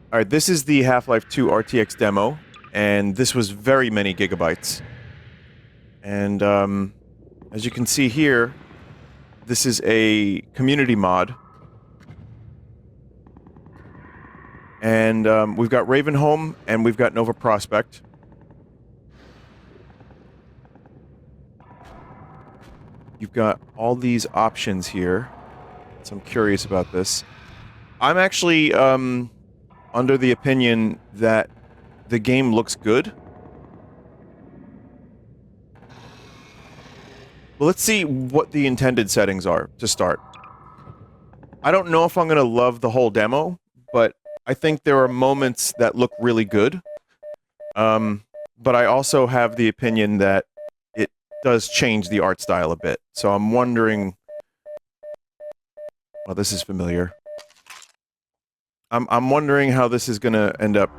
Alright, this is the Half-Life 2 RTX demo, and this was very many gigabytes. And, as you can see here, this is a community mod. And, we've got Ravenholm, and we've got Nova Prospect. You've got all these options here, so I'm curious about this. I'm actually, under the opinion that the game looks good. Well, let's see what the intended settings are, to start. I don't know if I'm gonna love the whole demo, but I think there are moments that look really good. But I also have the opinion that it does change the art style a bit. So I'm wondering... Well, this is familiar. I'm wondering how this is gonna end up.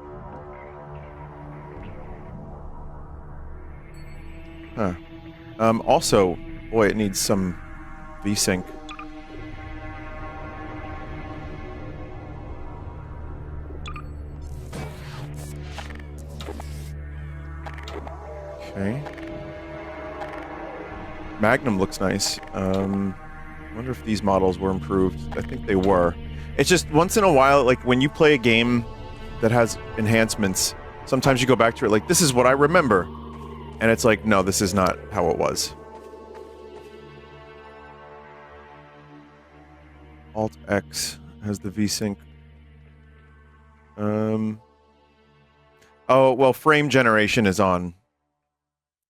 Huh. Also, boy, it needs some VSync. Okay. Magnum looks nice. Wonder if these models were improved. I think they were. It's just, once in a while, like, when you play a game that has enhancements, sometimes you go back to it like, this is what I remember. And it's like, no, this is not how it was. Alt-X has the VSync. Oh, well, frame generation is on.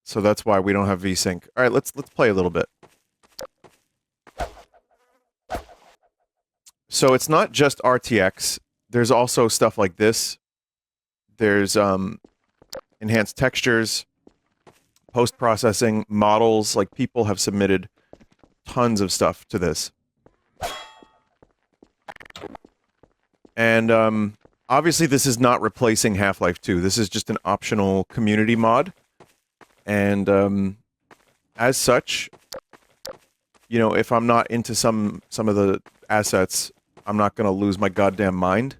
So that's why we don't have VSync. Alright, let's play a little bit. So it's not just RTX. There's also stuff like this. There's, enhanced textures, post-processing, models. Like, people have submitted tons of stuff to this. And, obviously this is not replacing Half-Life 2. This is just an optional community mod. And, as such, you know, if I'm not into some of the assets, I'm not gonna lose my goddamn mind.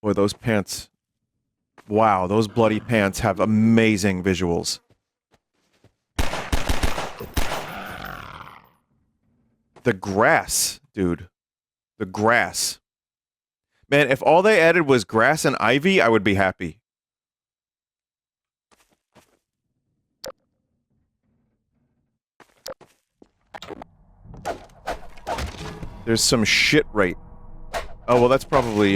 Boy, those pants... Wow, those bloody pants have amazing visuals. The grass, dude. The grass. Man, if all they added was grass and ivy, I would be happy. There's some shit rate. Oh, well, that's probably,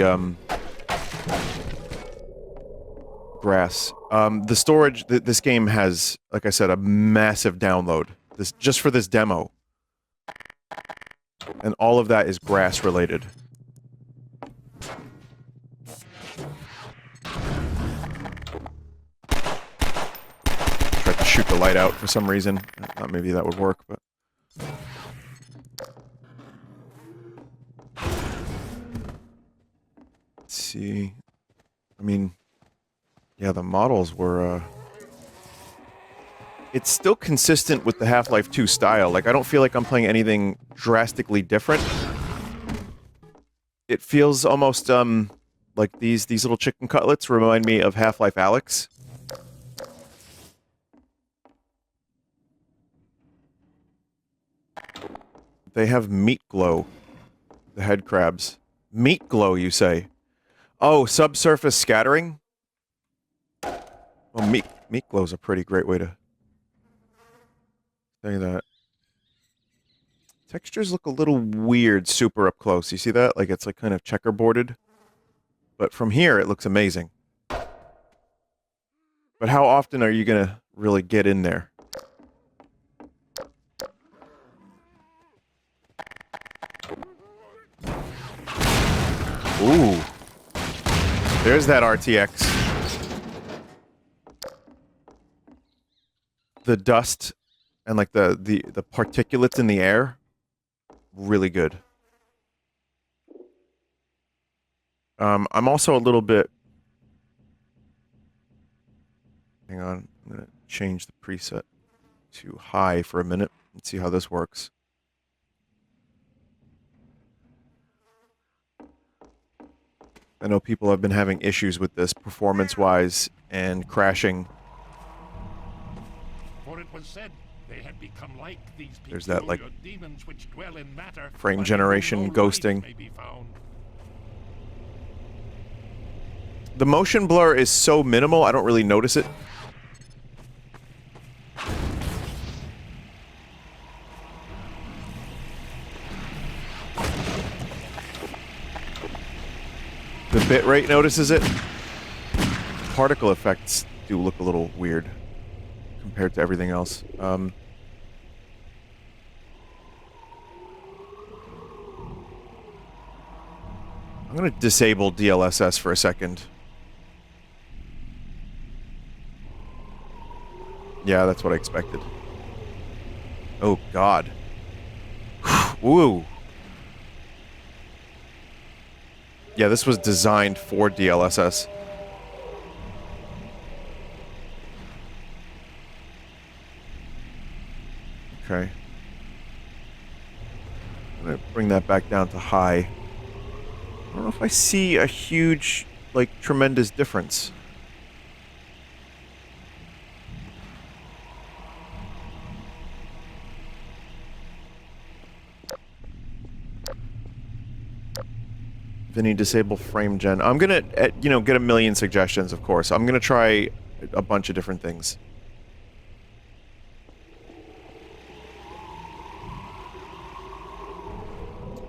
grass. The storage... this game has, like I said, a massive download. Just for this demo. And all of that is grass-related. Tried to shoot the light out for some reason. Thought maybe that would work, but... Let's see... I mean... Yeah, the models were, It's still consistent with the Half-Life 2 style. Like, I don't feel like I'm playing anything drastically different. It feels almost, like these little chicken cutlets remind me of Half-Life Alyx. They have meat glow. The head crabs. Meat glow, you say? Oh, subsurface scattering? Well, meat glow's a pretty great way to say that. Textures look a little weird super up close. You see that? Like, it's like kind of checkerboarded. But from here, it looks amazing. But how often are you gonna really get in there? Ooh. There's that RTX. The dust and like the particulates in the air, really good. I'm also a little bit... Hang on, I'm gonna change the preset to high for a minute and see how this works. I know people have been having issues with this performance-wise and crashing. For it was said they had become like these There's that, like, demons which dwell in matter, frame generation ghosting. The motion blur is so minimal, I don't really notice it. The bitrate notices it. Particle effects do look a little weird compared to everything else. I'm going to disable DLSS for a second. Yeah, that's what I expected. Oh, God. Woo. Yeah, this was designed for DLSS. Okay. I'm gonna bring that back down to high. I don't know if I see a huge, like, tremendous difference. Vinny, disable frame gen. I'm gonna, you know, get a million suggestions, of course. I'm gonna try a bunch of different things.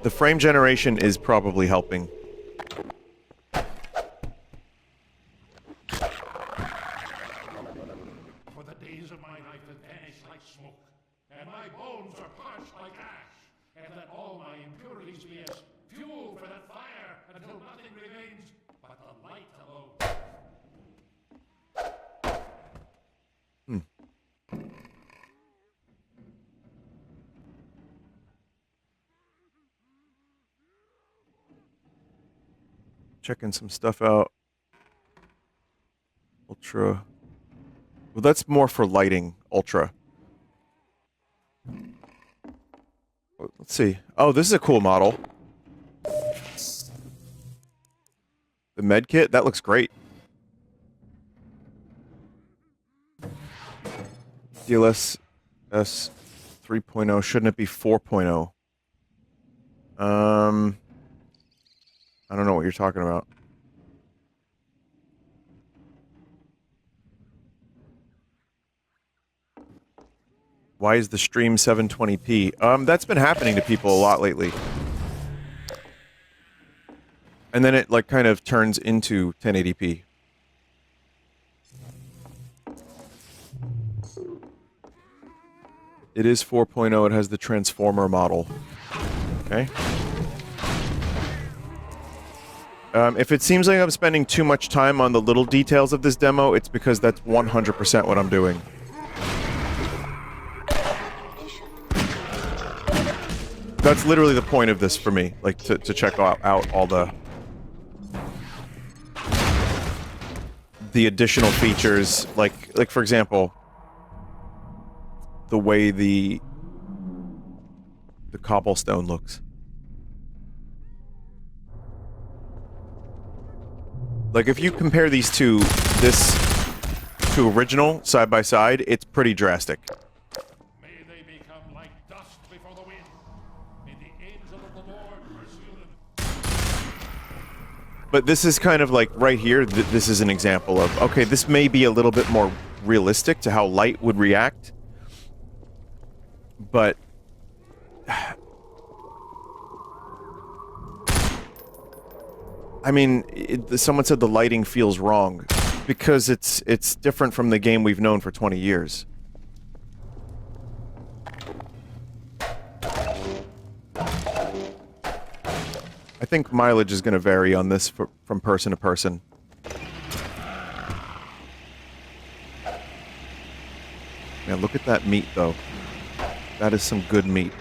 The frame generation is probably helping. For the days of my life have vanished like smoke, and my bones are parched like ash, and let all my impurities be as fuel for that fire until nothing remains but the light alone. Checking some stuff out. Ultra. Well, that's more for lighting. Ultra. Let's see. Oh, this is a cool model. The med kit? That looks great. DLSS 3.0. Shouldn't it be 4.0? I don't know what you're talking about. Why is the stream 720p? That's been happening to people a lot lately. And then it, like, kind of turns into 1080p. It is 4.0. It has the transformer model. Okay. If it seems like I'm spending too much time on the little details of this demo, it's because that's 100% what I'm doing. That's literally the point of this for me, like, to check out all the additional features, like for example, the way the cobblestone looks. Like, if you compare these two, this to original side by side, it's pretty drastic. May they become like dust before the wind. May the angel of the Lord pursue them. But this is kind of like right here, this is an example of, okay, this may be a little bit more realistic to how light would react, but I mean, someone said the lighting feels wrong because it's different from the game we've known for 20 years. I think mileage is going to vary on this from person to person. Man, look at that meat, though. That is some good meat.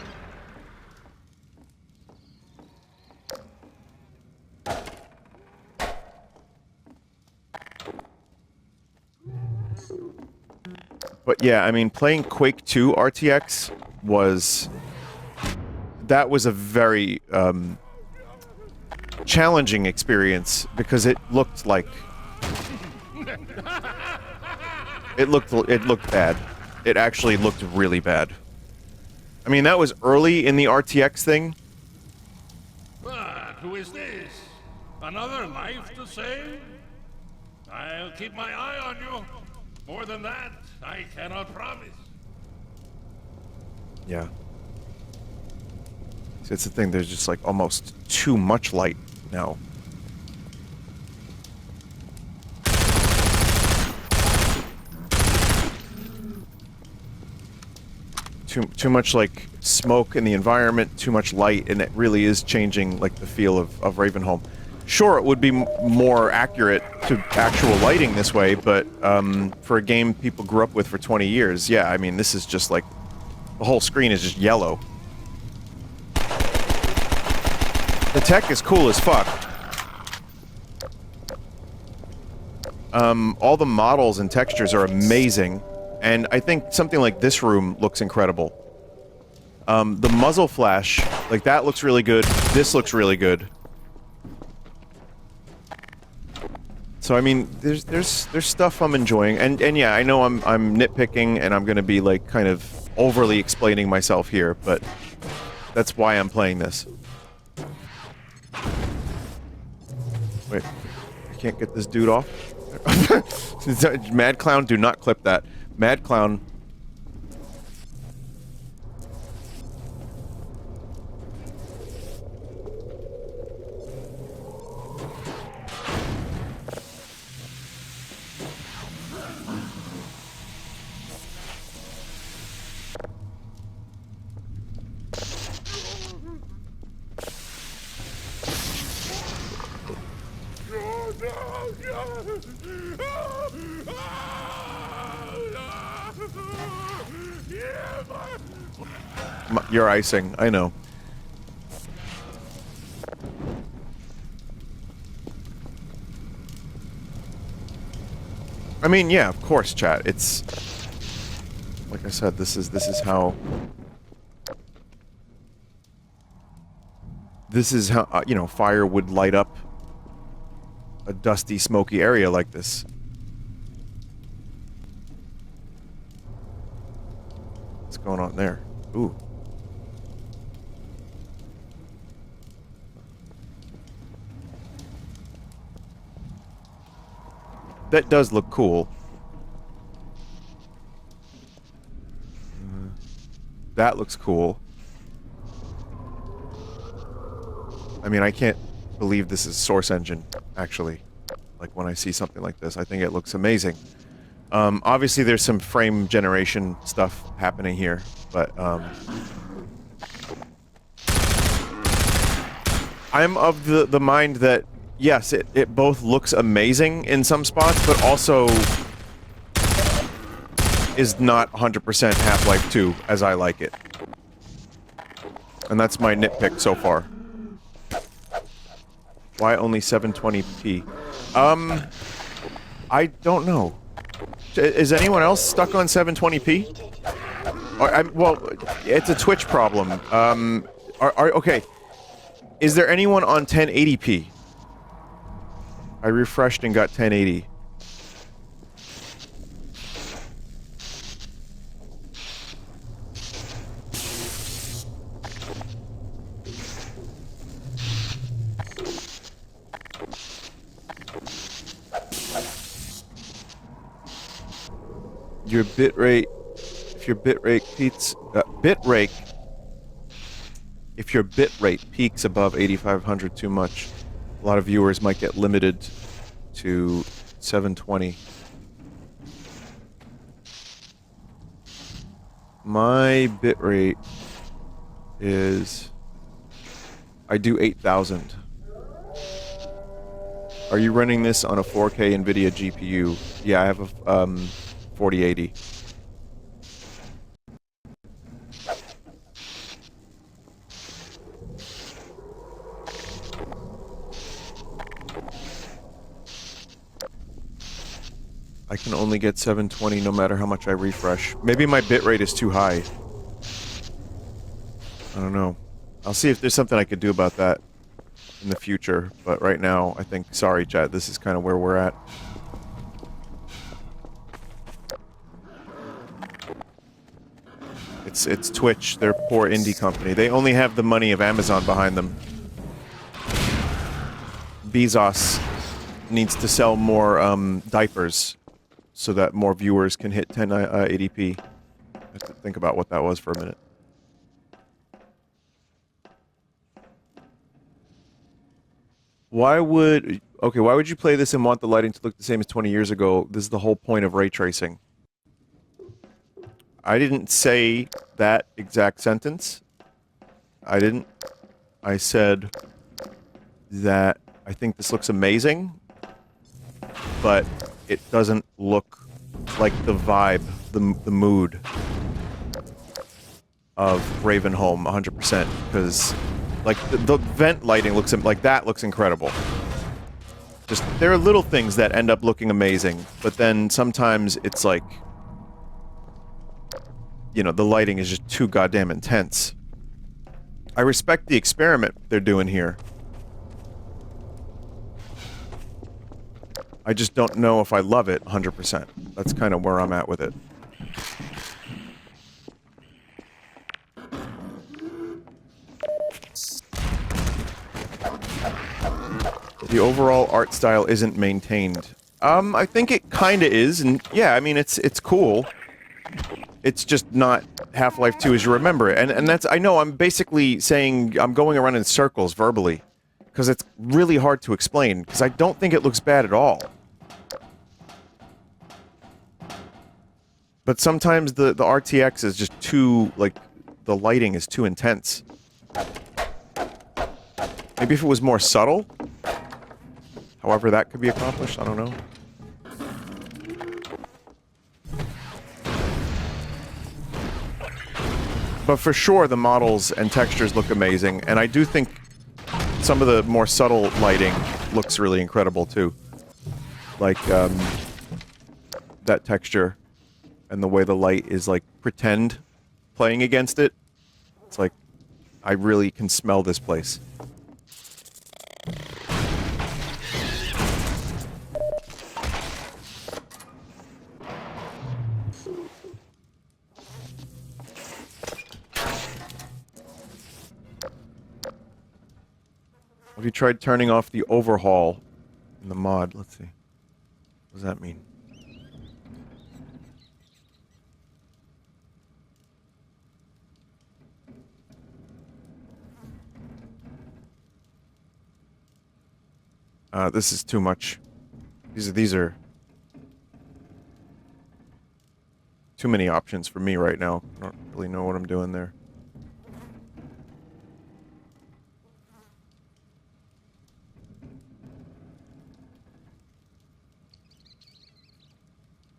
But yeah, I mean, playing Quake 2 RTX was... That was a very, challenging experience because it looked like it looked bad. It actually looked really bad. I mean, that was early in the RTX thing. But who is this? Another life to save? I'll keep my eye on you. More than that, I cannot promise. Yeah. See, it's the thing, there's just like almost too much light now. Too much like smoke in the environment, too much light, and it really is changing like the feel of Ravenholm. Sure, it would be more accurate to actual lighting this way, but for a game people grew up with for 20 years, yeah, I mean, this is just like, the whole screen is just yellow. The tech is cool as fuck. All the models and textures are amazing, and I think something like this room looks incredible. The muzzle flash, like that looks really good, this looks really good. So I mean, there's stuff I'm enjoying, and yeah, I know I'm nitpicking, and I'm gonna be like kind of overly explaining myself here, but that's why I'm playing this. Wait, I can't get this dude off? Mad Clown, do not clip that. Mad Clown. You're icing, I know. I mean, yeah, of course, chat. It's like I said, this is how you know, fire would light up a dusty, smoky area like this. What's going on there? Ooh. That does look cool. That looks cool. I mean, I can't believe this is Source Engine, actually. Like, when I see something like this, I think it looks amazing. Obviously, there's some frame generation stuff happening here, but, I'm of the mind that, yes, it both looks amazing in some spots, but also is not 100% Half-Life 2 as I like it. And that's my nitpick so far. Why only 720p? I don't know. Is anyone else stuck on 720p? Well, it's a Twitch problem. Okay. Is there anyone on 1080p? I refreshed and got 1080. Your bitrate, if your bitrate peaks, if your bitrate peaks above 8500 too much, a lot of viewers might get limited to 720. My bitrate is, I do 8000. Are you running this on a 4K NVIDIA GPU? Yeah, I have a 4080. I can only get 720 no matter how much I refresh. Maybe my bitrate is too high. I don't know. I'll see if there's something I could do about that. in the future, but right now, I think, sorry, chat, this is kind of where we're at. It's Twitch, they're a poor indie company. They only have the money of Amazon behind them. Bezos needs to sell more diapers so that more viewers can hit 1080p. I have to think about what that was for a minute. Why would you play this and want the lighting to look the same as 20 years ago? This is the whole point of ray tracing. I didn't say that exact sentence. I didn't. I said that I think this looks amazing, but it doesn't look like the vibe, the mood of Ravenholm 100%, because like the vent lighting looks like that looks incredible. Just there are little things that end up looking amazing, but then sometimes it's like, you know, the lighting is just too goddamn intense. I respect the experiment they're doing here. I just don't know if I love it 100%. That's kind of where I'm at with it. The overall art style isn't maintained. I think it kinda is, and yeah, I mean, it's cool. It's just not Half-Life 2 as you remember it, and that's, I know, I'm basically saying, I'm going around in circles verbally, because it's really hard to explain, because I don't think it looks bad at all. But sometimes the RTX is just too, like, the lighting is too intense. Maybe if it was more subtle? However that could be accomplished, I don't know. But for sure, the models and textures look amazing, and I do think some of the more subtle lighting looks really incredible, too. Like, that texture and the way the light is, like, pretend playing against it. It's like, I really can smell this place. Have you tried turning off the overhaul in the mod? Let's see. What does that mean? This is too much. These are too many options for me right now. I don't really know what I'm doing there.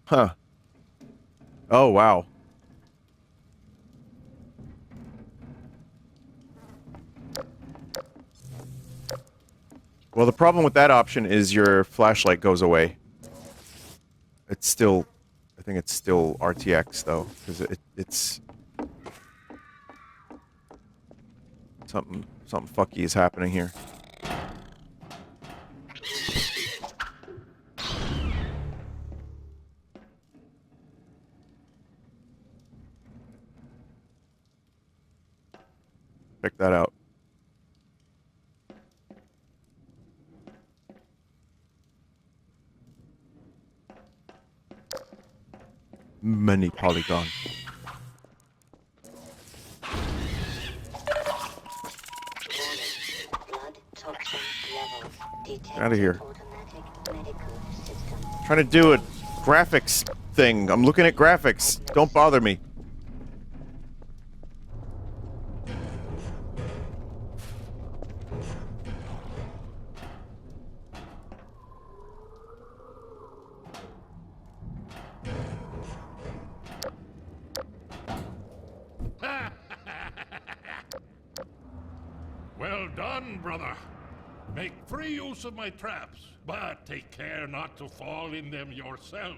Huh. Oh, wow. Well, the problem with that option is your flashlight goes away. It's still... I think it's still RTX, though, because it's... Something fucky is happening here. Check that out. Many polygon. Get out of here. Trying to do a graphics thing. I'm looking at graphics. Don't bother me. Well done, brother. Make free use of my traps, but take care not to fall in them yourself.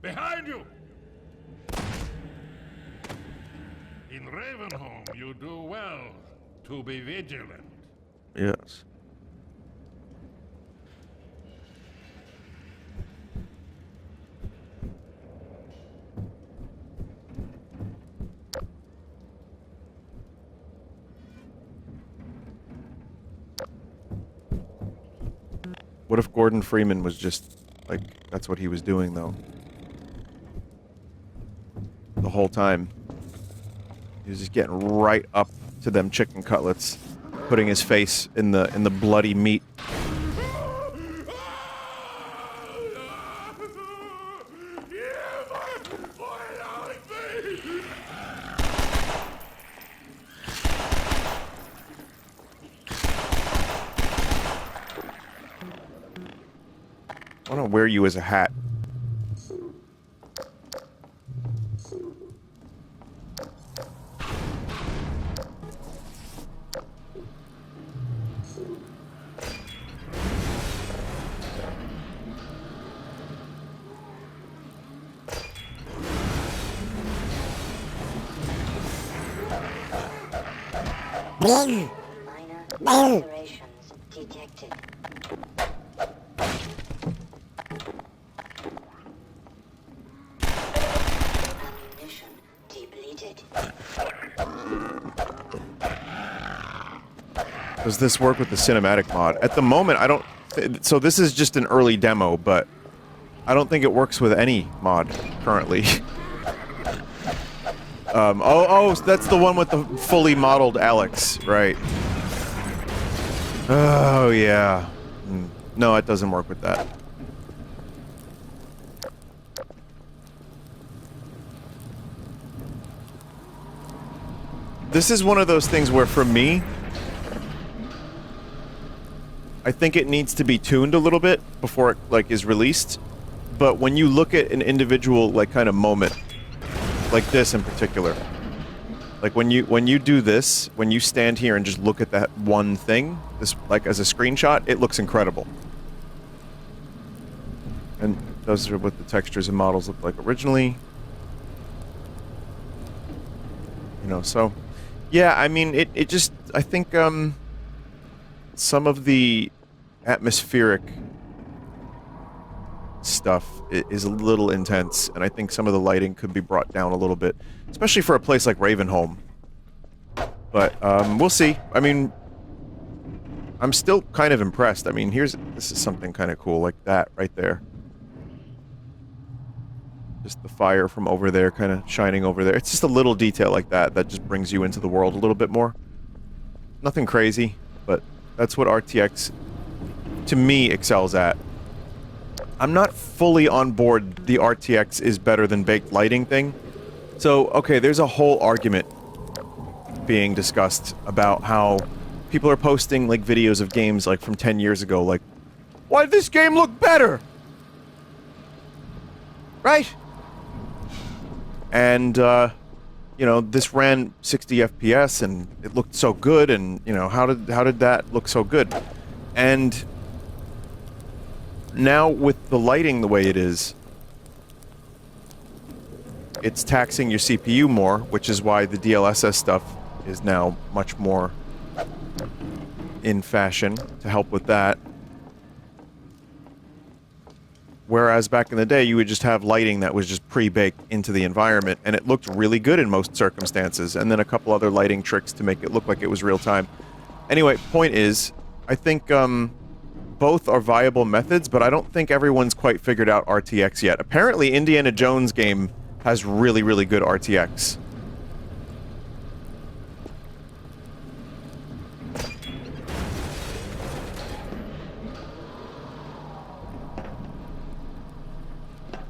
Behind you! In Ravenholm, you do well to be vigilant. Yes. What if Gordon Freeman was just, like, that's what he was doing, though? The whole time. He was just getting right up to them chicken cutlets, putting his face in the bloody meat. I want to wear you as a hat. Minor alterations detected. Ammunition depleted. Does this work with the cinematic mod? At the moment, I don't... So this is just an early demo, but I don't think it works with any mod currently. Oh, that's the one with the fully modeled Alex, right. Oh, yeah. No, it doesn't work with that. This is one of those things where, for me, I think it needs to be tuned a little bit before it, like, is released. But when you look at an individual, like, kind of moment, like this in particular, like when you do this, when you stand here and just look at that one thing, this, like, as a screenshot, it looks incredible. And those are what the textures and models look like originally. You know, so yeah, I mean, it just, I think some of the atmospheric stuff is a little intense, and I think some of the lighting could be brought down a little bit, especially for a place like Ravenholm. But we'll see. I mean, I'm still kind of impressed. I mean, this is something kind of cool, like that right there. Just the fire from over there kind of shining over there. It's just a little detail like that that just brings you into the world a little bit more. Nothing crazy, but that's what RTX, to me, excels at. I'm not fully on board the RTX is better than baked lighting thing. So, okay, there's a whole argument being discussed about how people are posting, like, videos of games, like, from 10 years ago, like, why did this game look better? Right? And, you know, this ran 60 FPS and it looked so good, and, you know, how did that look so good? And now with the lighting the way it is, it's taxing your CPU more, which is why the DLSS stuff is now much more in fashion to help with that. Whereas back in the day, you would just have lighting that was just pre-baked into the environment, and it looked really good in most circumstances, and then a couple other lighting tricks to make it look like it was real time. Anyway, point is, I think both are viable methods, but I don't think everyone's quite figured out RTX yet. Apparently, Indiana Jones game has really, really good RTX.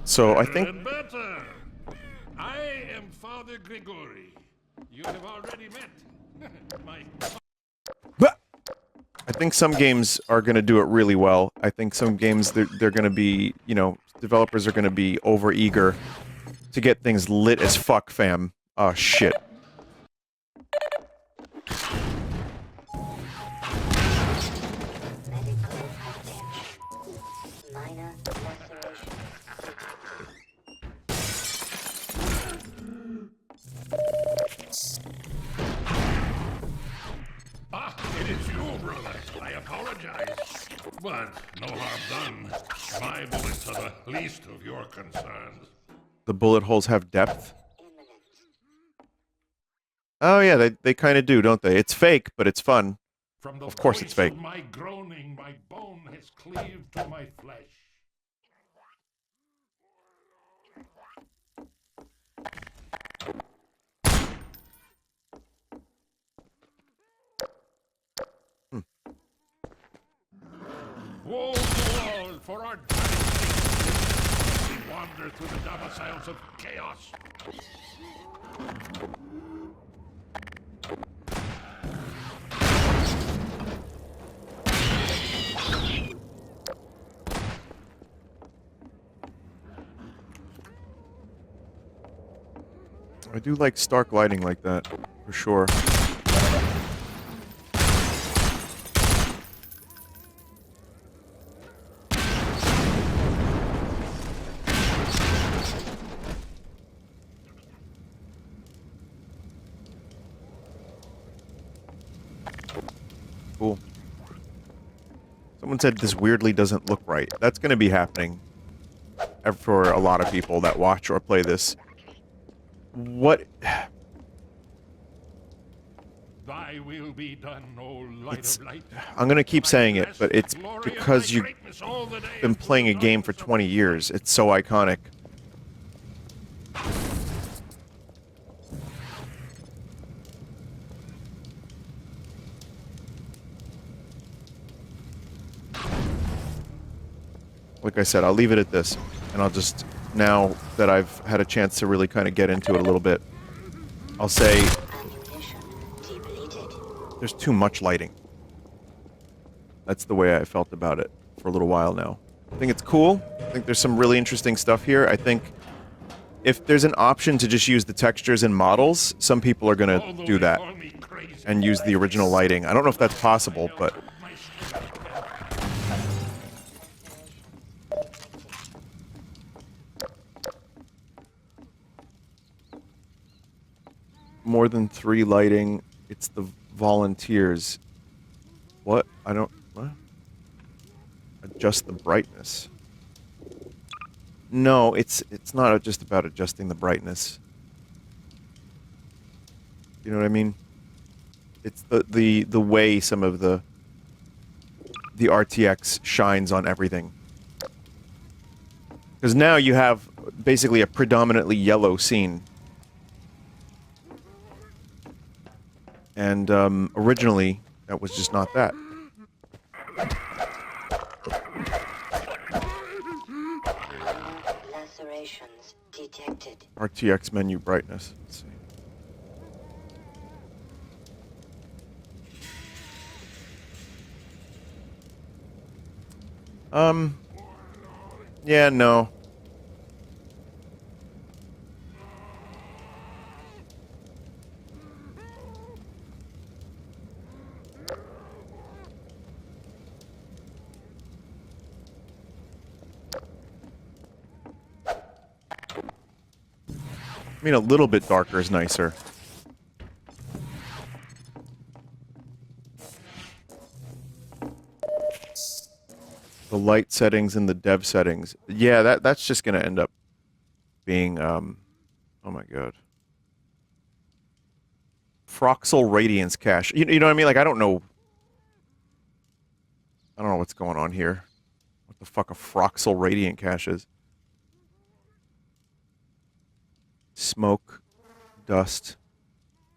So I think... Better. I am Father Grigori. You have already met. I think some games are going to do it really well. I think some games, they're going to be, you know, developers are going to be over-eager to get things lit as fuck, fam. Oh, shit. Minor laceration. Ah, it It's you, brother. I apologize. But no harm done. My bullets are the least of your concerns. The bullet holes have depth. Oh yeah, they kind of do, don't they? It's fake, but it's fun. From the Of course it's voice fake. of my groaning, my bone has cleaved to my flesh. Wall to wall for our dynasty. We wander through the domiciles of chaos. I do like stark lighting like that, for sure. Cool. Someone said this weirdly doesn't look right. That's going to be happening for a lot of people that watch or play this. What? Thy will be done, O light of light. I'm going to keep saying it, but it's because you've been playing a game for 20 years. It's so iconic. Like I said, I'll leave it at this, and I'll just, now that I've had a chance to really kind of get into it a little bit, I'll say Ammunition depleted. there's too much lighting. That's the way I felt about it for a little while now. I think it's cool. I think there's some really interesting stuff here. I think if there's an option to just use the textures and models, some people are going to do that and use the original lighting. I don't know if that's possible, but more than 3 lighting, it's the volunteers. What? I don't... What? Adjust the brightness. No, it's not just about adjusting the brightness. You know what I mean? It's the way some of the RTX shines on everything. Because now you have basically a predominantly yellow scene. And originally, that was just not that. Lacerations detected. RTX menu brightness. Let's see. Yeah, no. I mean, a little bit darker is nicer. The light settings and the dev settings. Yeah, that's just going to end up being, oh my god. Froxel Radiance Cache. You know what I mean? Like, I don't know what's going on here. What the fuck a Froxel Radiant Cache is. Smoke, dust,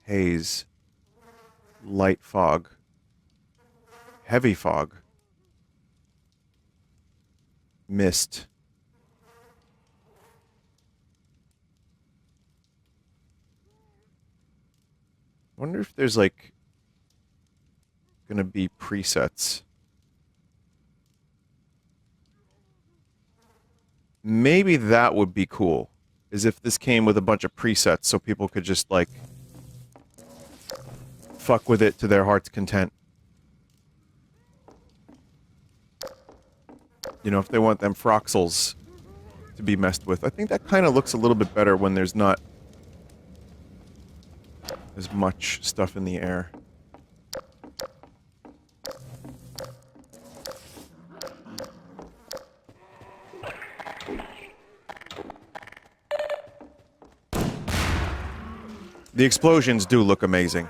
haze, light fog, heavy fog, mist. I wonder if there's like gonna be presets. Maybe that would be cool. Is if this came with a bunch of presets so people could just, like, fuck with it to their heart's content. You know, if they want them Froxels to be messed with. I think that kind of looks a little bit better when there's not as much stuff in the air. The explosions do look amazing.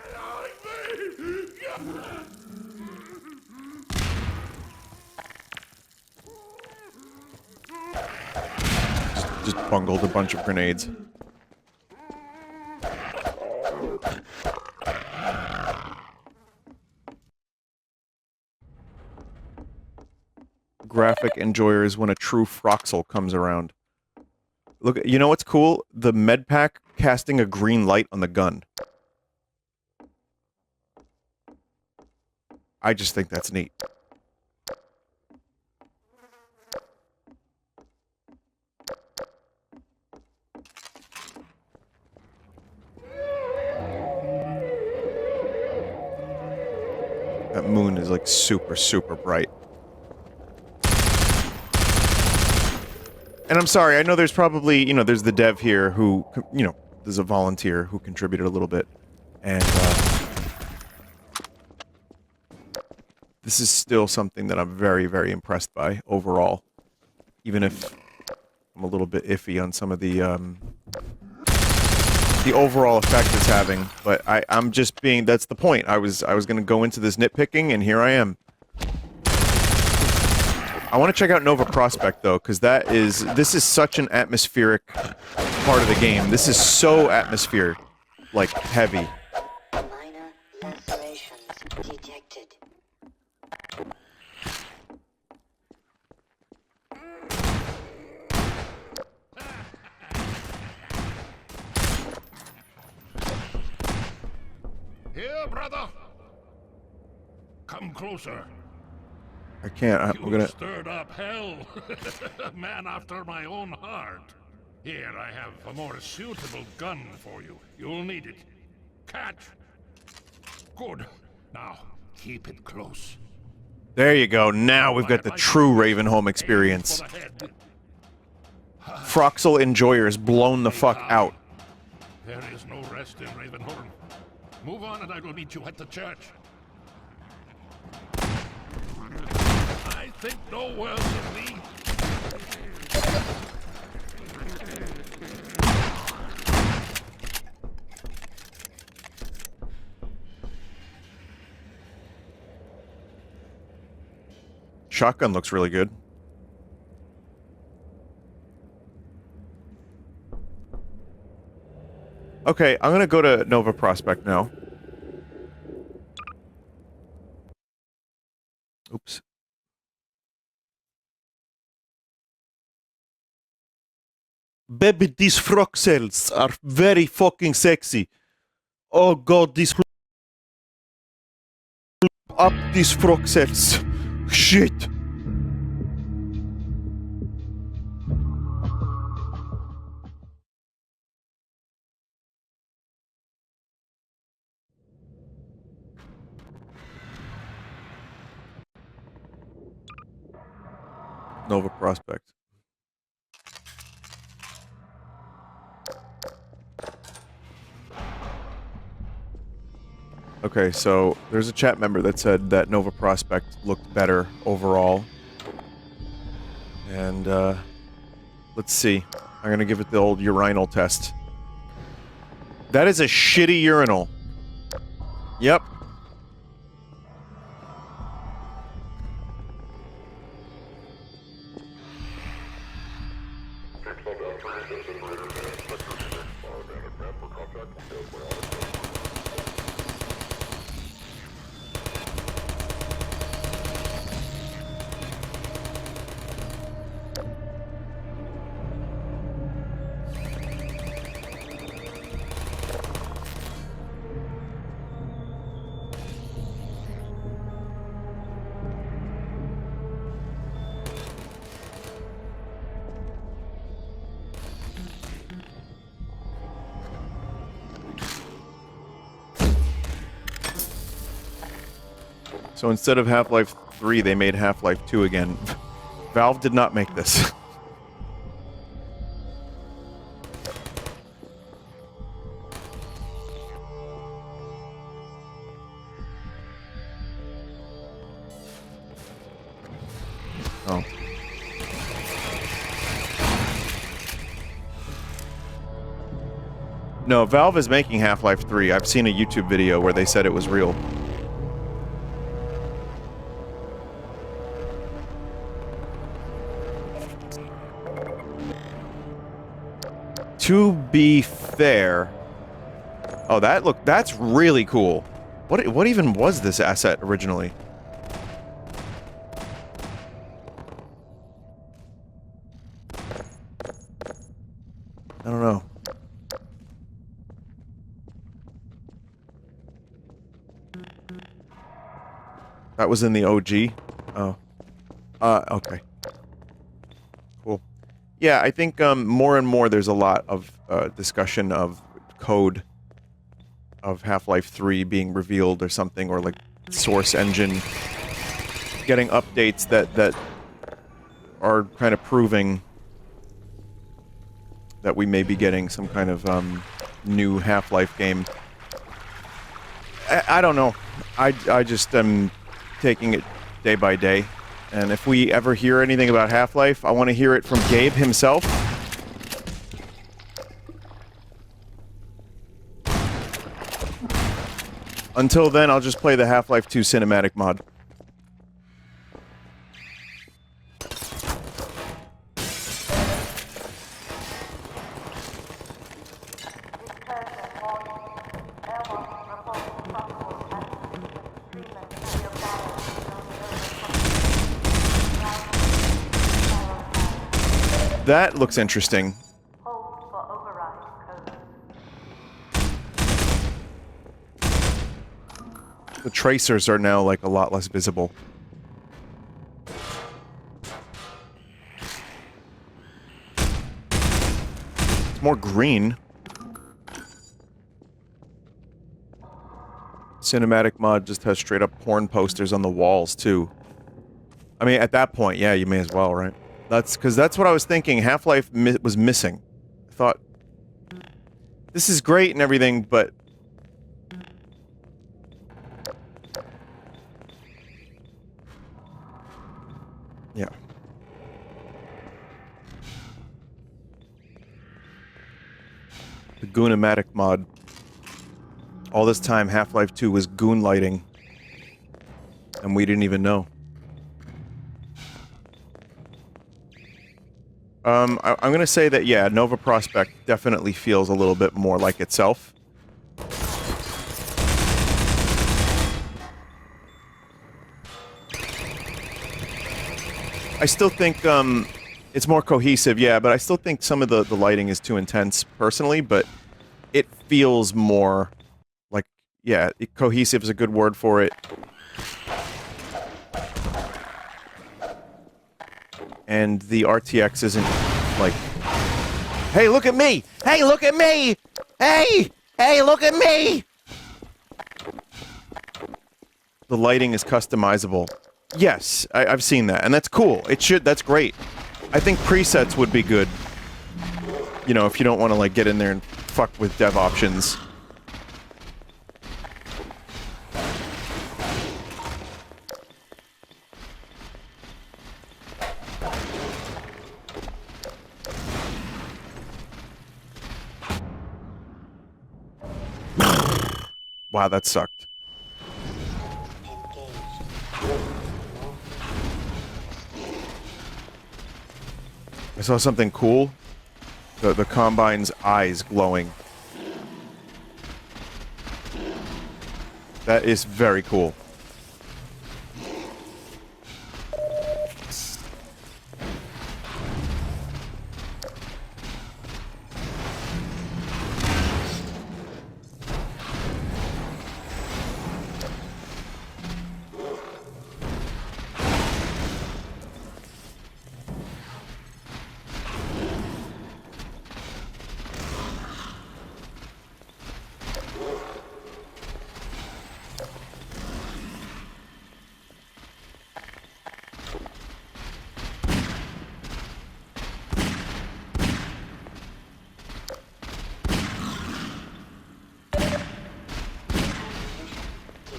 Just bungled a bunch of grenades. Graphic enjoyers when a true Froxel comes around. Look, you know what's cool? The med pack casting a green light on the gun. I just think that's neat. That moon is like super, super bright. And I'm sorry, I know there's probably, you know, there's the dev here who, you know, there's a volunteer who contributed a little bit. And, this is still something that I'm very, very impressed by overall. Even if I'm a little bit iffy on some of the overall effect it's having. But I'm just being, that's the point. I was gonna go into this nitpicking, and here I am. I want to check out Nova Prospect, though, because this is such an atmospheric part of the game. This is so atmospheric, like, heavy. Minor lacerations detected. Here, brother. Come closer. I can't, I'm You gonna... stirred up hell. A man after my own heart. Here, I have a more suitable gun for you. You'll need it. Catch. Good. Now, keep it close. There you go, now we've got the true Ravenholm experience. Aim for the head. Froxel enjoyers blown the fuck out. There is no rest in Ravenholm. Move on and I will meet you at the church. I think no worse of me. Shotgun looks really good. Okay, I'm gonna go to Nova Prospect now. Oops. Baby, these Froxels are very fucking sexy. Oh god, these up these Froxels. Shit. Nova Prospect. Okay, so there's a chat member that said that Nova Prospect looked better overall. And, let's see. I'm gonna give it the old urinal test. That is a shitty urinal. Yep. So instead of Half-Life 3, they made Half-Life 2 again. Valve did not make this. Oh. No, Valve is making Half-Life 3. I've seen a YouTube video where they said it was real. To be fair... Oh, that's really cool. What even was this asset originally? I don't know. That was in the OG? Oh. Okay. Cool. Yeah, I think, more and more there's a lot of, discussion of code of Half-Life 3 being revealed or something, or, like, Source Engine getting updates that are kind of proving that we may be getting some kind of, new Half-Life game. I don't know. I just am taking it day by day. And if we ever hear anything about Half-Life, I want to hear it from Gabe himself. Until then, I'll just play the Half-Life 2 cinematic mod. That looks interesting. The tracers are now, like, a lot less visible. It's more green. Cinematic mod just has straight-up porn posters on the walls, too. I mean, at that point, yeah, you may as well, right? Because that's what I was thinking. Half-Life was missing. I thought, this is great and everything, but... Yeah. The Goon-O-Matic mod. All this time, Half-Life 2 was goon lighting. And we didn't even know. I'm gonna say that, yeah, Nova Prospekt definitely feels a little bit more like itself. I still think, it's more cohesive, yeah, but I still think some of the lighting is too intense, personally, but it feels more like, yeah, cohesive is a good word for it. And the RTX isn't, like, hey, look at me! Hey, look at me! Hey! Hey, look at me! The lighting is customizable. Yes, I've seen that, and that's cool. That's great. I think presets would be good. You know, if you don't want to, like, get in there and fuck with dev options. Wow, that sucked. I saw something cool. The Combine's eyes glowing. That is very cool.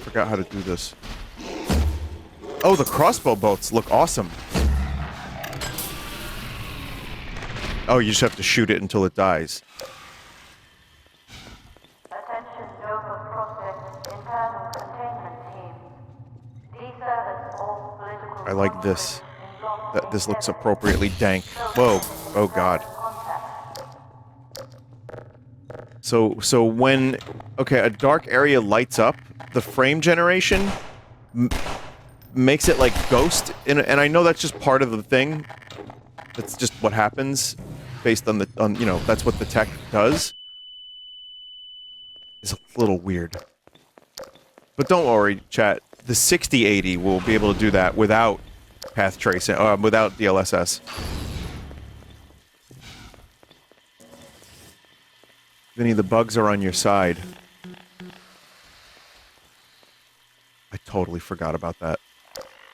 Forgot how to do this. Oh, the crossbow bolts look awesome. Oh, you just have to shoot it until it dies. I like this. This looks appropriately dank. Whoa. Oh god. So when a dark area lights up, the frame generation makes it like Ghost, and I know that's just part of the thing. That's just what happens based on you know, that's what the tech does. It's a little weird. But don't worry, chat. The 6080 will be able to do that without path tracing, without DLSS. Vinny, the bugs are on your side. I totally forgot about that.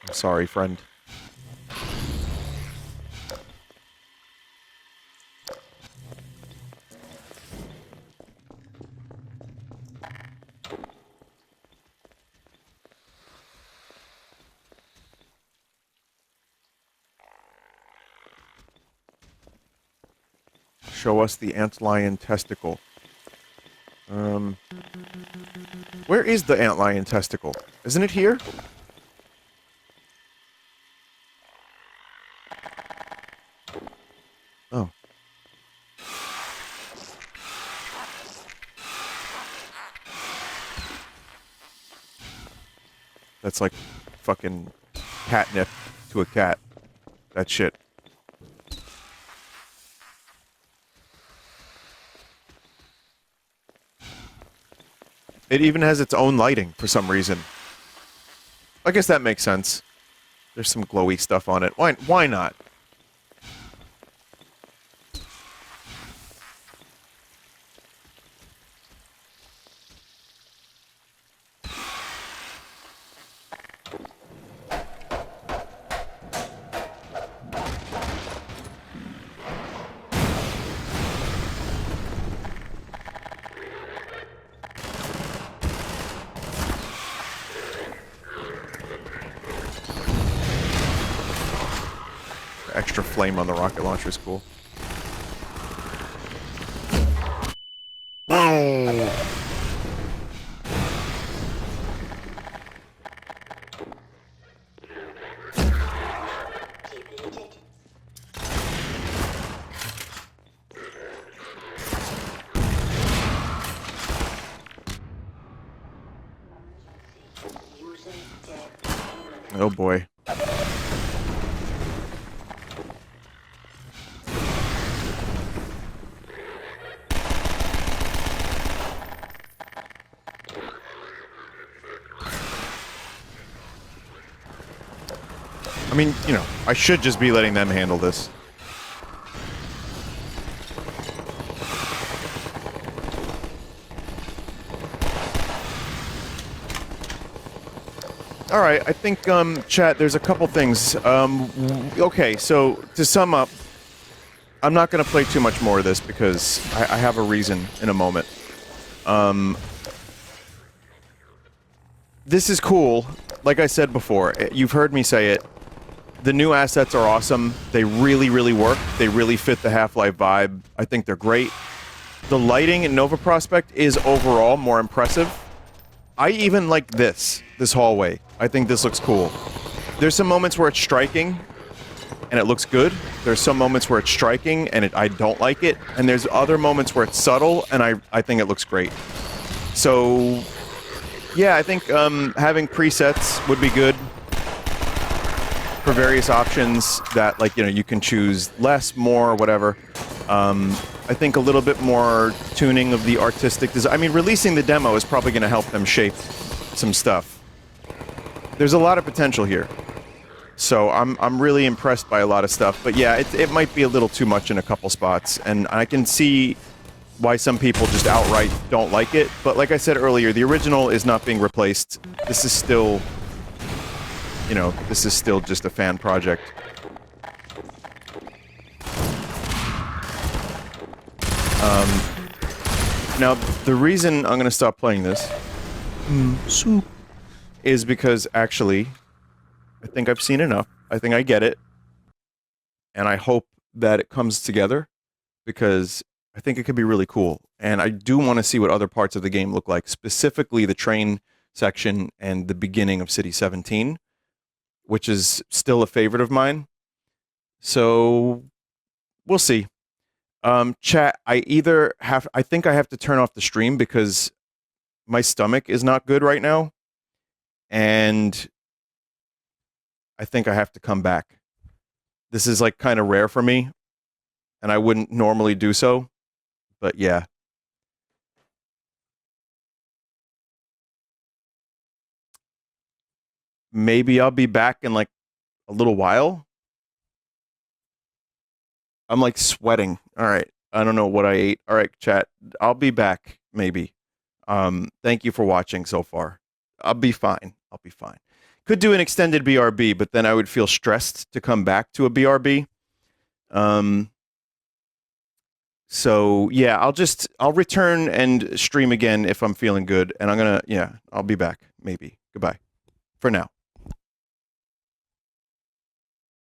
I'm sorry, friend. Show us the antlion testicle. Where is the antlion testicle? Isn't it here? Oh. That's like fucking catnip to a cat. That shit. It even has its own lighting for some reason. I guess that makes sense. There's some glowy stuff on it. Why not? Extra flame on the rocket launcher is cool. Oh boy. I mean, you know, I should just be letting them handle this. Alright, I think, chat, there's a couple things. Okay, so, to sum up, I'm not gonna play too much more of this because I have a reason in a moment. This is cool. Like I said before, you've heard me say it. The new assets are awesome. They really, really work. They really fit the Half-Life vibe. I think they're great. The lighting in Nova Prospect is overall more impressive. I even like this hallway. I think this looks cool. There's some moments where it's striking, and it looks good. There's some moments where it's striking, and I don't like it. And there's other moments where it's subtle, and I think it looks great. So, yeah, I think having presets would be good for various options that, like, you know, you can choose less, more, whatever. I think a little bit more tuning of the artistic design. I mean, releasing the demo is probably going to help them shape some stuff. There's a lot of potential here. So I'm really impressed by a lot of stuff. But yeah, it might be a little too much in a couple spots. And I can see why some people just outright don't like it. But like I said earlier, the original is not being replaced. This is still, you know, this is still just a fan project. Now, the reason I'm going to stop playing this is because, actually, I think I've seen enough. I think I get it. And I hope that it comes together, because I think it could be really cool. And I do want to see what other parts of the game look like, specifically the train section and the beginning of City 17, which is still a favorite of mine. So we'll see. Chat, I think I have to turn off the stream because my stomach is not good right now. And I think I have to come back. This is like kind of rare for me, and I wouldn't normally do so, but yeah. Maybe I'll be back in like a little while. I'm like sweating. All right. I don't know what I ate. All right, chat. I'll be back maybe. Thank you for watching so far. I'll be fine. I'll be fine. Could do an extended BRB, but then I would feel stressed to come back to a BRB. So yeah, I'll return and stream again if I'm feeling good, and I'll be back maybe. Goodbye for now.